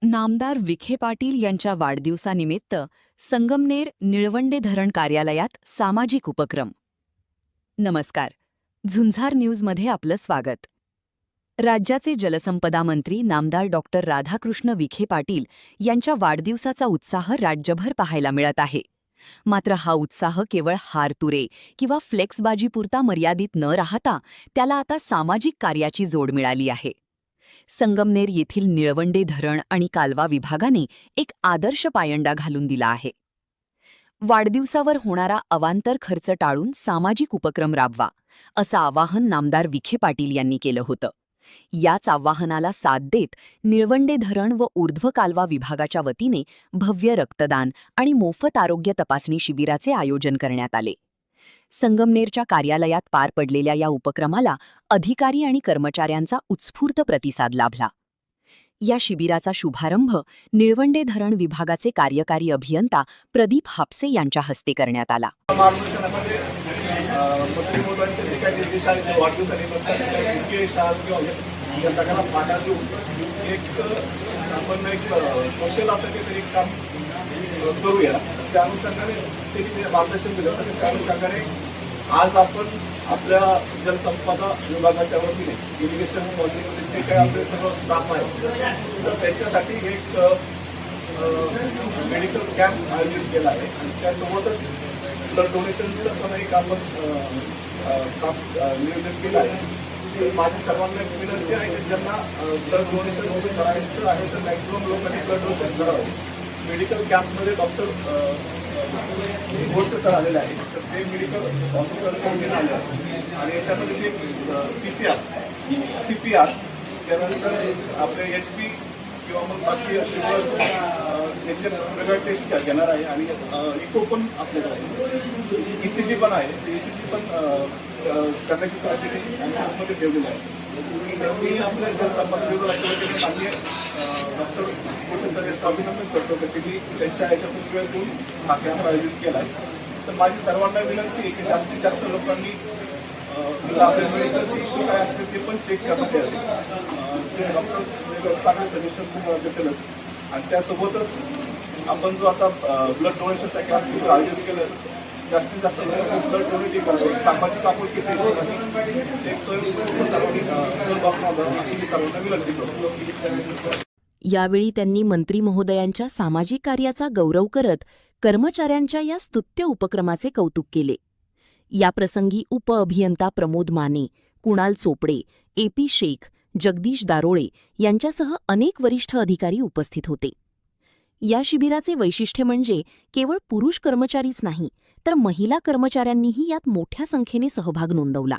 नामदार विखे पाटील यांच्या वाढदिवसानिमित्त संगमनेर निळवंडे धरण कार्यालयात सामाजिक उपक्रम. नमस्कार. झुंजार न्यूजमध्ये आपलं स्वागत. राज्याचे जलसंपदा मंत्री नामदार डॉक्टर राधाकृष्ण विखे पाटील यांच्या वाढदिवसाचा उत्साह राज्यभर पाहायला मिळत आहे. मात्र हा उत्साह केवळ हारतुरे किंवा फ्लेक्सबाजीपुरता मर्यादित न राहता त्याला आता सामाजिक कार्याची जोड मिळाली आहे. संगमनेर येथील निळवंडे धरण आणि कालवा विभागाने एक आदर्श पायंडा घालून दिला आहे. वाढदिवसावर होणारा अवांतर खर्च टाळून सामाजिक उपक्रम राबवा, असं आवाहन नामदार विखे पाटील यांनी केलं होतं. याच आवाहनाला साथ देत निळवंडे धरण व ऊर्ध्व कालवा विभागाच्या वतीने भव्य रक्तदान आणि मोफत आरोग्य तपासणी शिबिराचे आयोजन करण्यात आले. संगमनेरच्या कार्यालयात पार पडलेल्या या उपक्रमाला अधिकारी आणि कर्मचाऱ्यांचा उत्स्फूर्त प्रतिसाद लाभला. या शिबिराचा शुभारंभ निळवंडे धरण विभागाचे कार्यकारी अभियंता प्रदीप हापसे यांच्या हस्ते करण्यात आला. आज आपण आपल्या जलसंपदा विभागाच्या वतीने इरिगेशन कॉलनीमध्ये जे काही आपले सर्व स्टाफ आहे तर त्यांच्यासाठी एक मेडिकल कॅम्प आयोजित केला आहे आणि त्यासोबतच ब्लड डोनेशनचं पण एक आपण नियोजन केलं आहे. माझी सर्वांना विनंती आहे की ज्यांना ब्लड डोनेशन करायचं आहे तर मॅक्सिमम लोकांनी ब्लड डोनेशन करावं. मेडिकल कॅम्पमध्ये डॉक्टर गोडसे सर आलेले आहे तर ते मेडिकल हॉस्पिटल आले आणि याच्यामध्ये जे PCR, CPR, त्यानंतर आपले HP किंवा मग बाकी याचे वेगळ्या टेस्ट घेणार आहे आणि इको पण आपल्याकडे आहे, ECG पण आहे. ECG पण करण्याची साधने ॲम्ब्युलन्समध्ये ठेवलेली आहे. तर मी आपल्या जलसंपदा विभागाच्या वतीने माननीय डॉक्टर गोडसे सर यांचं अभिनंदन करतो की त्यांनी त्यांच्या ह्याच्यातून वेळ देऊन हा कॅम्प आयोजित केला आहे. तर माझी सर्वांना विनंती आहे की जास्तीत जास्त लोकांनी आपल्या मेडिकलचे इश्यू काय असतील ते पण चेक करण्यात यावे. ते डॉक्टर चांगले सजेशन खूप देतीलच आणि त्यासोबतच आपण जो आता ब्लड डोनेशनचा कॅम्प आयोजित केलं जास्तीत जास्त ब्लड डोनेटिंग करावं, सामाजिक आपुलकी एक सर्वांना विनंती करतो. यावेळी त्यांनी मंत्री महोदयांच्या सामाजिक कार्याचा गौरव करत कर्मचाऱ्यांच्या या स्तुत्य उपक्रमाचे कौतुक केले. याप्रसंगी उपअभियंता प्रमोद माने, कुणाल चोपडे, AP शेख, जगदीश दारोळे यांच्यासह अनेक वरिष्ठ अधिकारी उपस्थित होते. या शिबिराचे वैशिष्ट्य म्हणजे केवळ पुरुष कर्मचारीच नाही तर महिला कर्मचाऱ्यांनीही यात मोठ्या संख्येने सहभाग नोंदवला.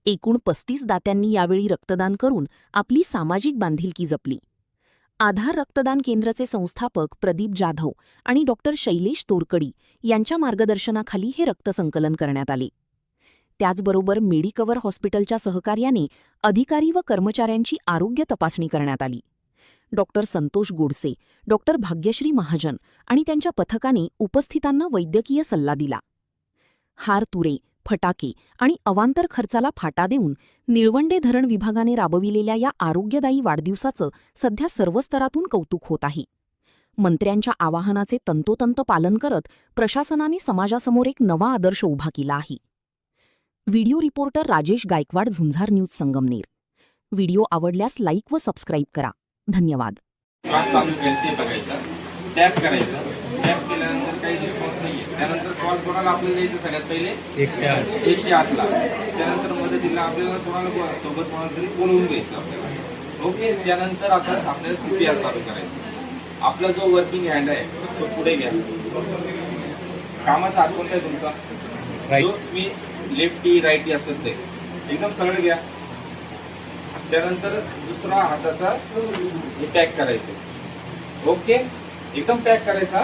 एकूण 35 दात्यांनी यावेळी रक्तदान करून आपली सामाजिक बांधिलकी जपली. आधार रक्तदान केंद्राचे संस्थापक प्रदीप जाधव आणि डॉक्टर शैलेश तोरकडी यांच्या मार्गदर्शनाखाली हे रक्तसंकलन करण्यात आले. त्याचबरोबर मेडिकवर हॉस्पिटलच्या सहकार्याने अधिकारी व कर्मचाऱ्यांची आरोग्य तपासणी करण्यात आली. डॉक्टर संतोष गोडसे, डॉक्टर भाग्यश्री महाजन आणि त्यांच्या पथकाने उपस्थितांना वैद्यकीय सल्ला दिला. हारतुरे, फटाके आणि अवांतर खर्चाला फाटा देऊन निळवंडे धरण विभागाने राबविलेल्या या आरोग्यदायी वाढदिवसाचं सध्या सर्व स्तरातून कौतुक होत आहे. मंत्र्यांच्या आवाहनाचे तंतोतंत पालन करत प्रशासनाने समाजासमोर एक नवा आदर्श उभा केला आहे. Video reporter Rajesh Gaikwad, Jhunjar news, Sangamner. Video आवडल्यास लाईक व सबस्क्राईब करा. धन्यवाद. टॅप करायचं. टॅप केल्यानंतर काही रिस्पॉन्स नाहीये. त्यानंतर कॉल कोणाला आपल्याला द्यायचं सगळ्यात पहिले 108ला. त्यानंतर मदतीला आपल्याला कोणाला सोबत कोणाला तरी बोलवून घ्यायचं आपल्याला. ओके. त्यानंतर आता आपल्याला CPR चालू करायचं. आपला जो वर्किंग हँड आहे तो पुढे घ्या. कामाचा हात कोणता आहे तुमचा? जो मी लेफ्टी राईटी असेल ते एकदम सरळ घ्या. त्यानंतर दुसरा हाताचा पॅक करायचं. ओके. एकदम पॅक करायचा.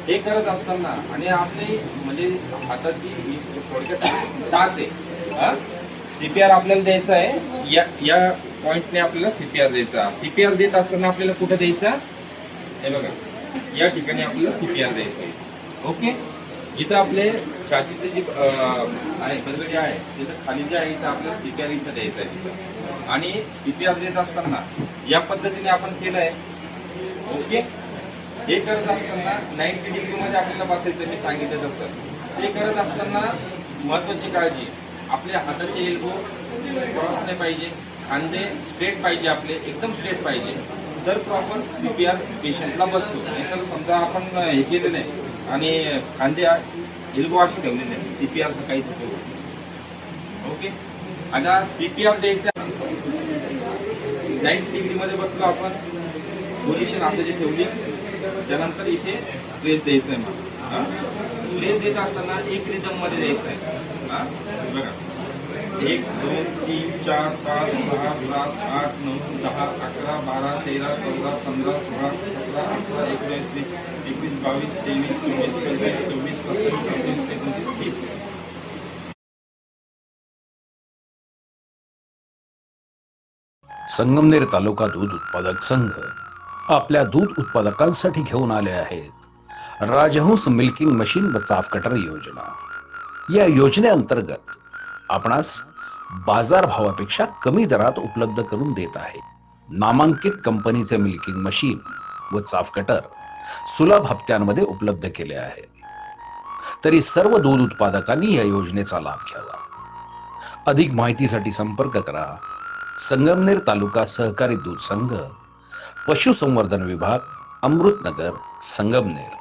हे करत असताना आणि आपली म्हणजे हाताची थोडक्यात टाच आहे. CPR आपल्याला द्यायचा आहे. या पॉइंटने आपल्याला CPR द्यायचा. CPR देत असताना आपल्याला कुठे द्यायचा? हे बघा, या ठिकाणी आपल्याला CPR द्यायचं आहे. ओके. इथं आपले छातीचे जे आहे बदल आहे तिथं खाली जे आहे इथं आपल्याला CPR इथं द्यायचं आहे तिथं. आणि CPR देत असताना या पद्धतीने आपण केलंय ओके. हे करत असताना 90 डिग्री मध्ये आपल्याला बसायचं, मी सांगितलं तसं. हे करत असताना महत्वाची काळजी, आपल्या हाताचे एल्बो क्रॉस नाही पाहिजे, खांदे स्ट्रेट पाहिजे, आपले एकदम स्ट्रेट पाहिजे, तर प्रॉपर CPR पेशंटला बसतो. नाहीतर समजा आपण हे केलं नाही आणि खांदे एल्बो असे ठेवले नाही, CPRचं काहीच उपयोग नाही. ओके. आता CPR द्यायचं 90 डिग्री मध्ये बसलो आपण, पोझिशन हाताची ठेवली, त्यानंतर इथे प्लेस द्यायचं आहे. मग प्लेस देत असताना एक रिदम मध्ये द्यायचं आहे. बघा, 1 2 3 4 5 6 7 8 9 10 11 12 13 14 15 16 17 18 19 20 21 22 23 24 25 26 27 28 29 30. संगमनेर तालुका दूध उत्पादक संघ आपल्या दूध उत्पादकांसाठी घेऊन आले आहेत राजहंस मिल्किंग मशीन व चाफ कटर योजना. या योजनेअंतर्गत आपणास बाजार भावापेक्षा कमी दरात उपलब्ध करून देत आहे. नामांकित कंपनीचे मिल्किंग मशीन व चाफ कटर सुलभ हप्त्यांमध्ये उपलब्ध केले आहे. तरी सर्व दूध उत्पादकांनी या योजनेचा लाभ घ्यावा. अधिक माहितीसाठी संपर्क करा संगमनेर तालुका सहकारी दूध संघ, पशुसंवर्धन विभाग, अमृतनगर, संगमनेर.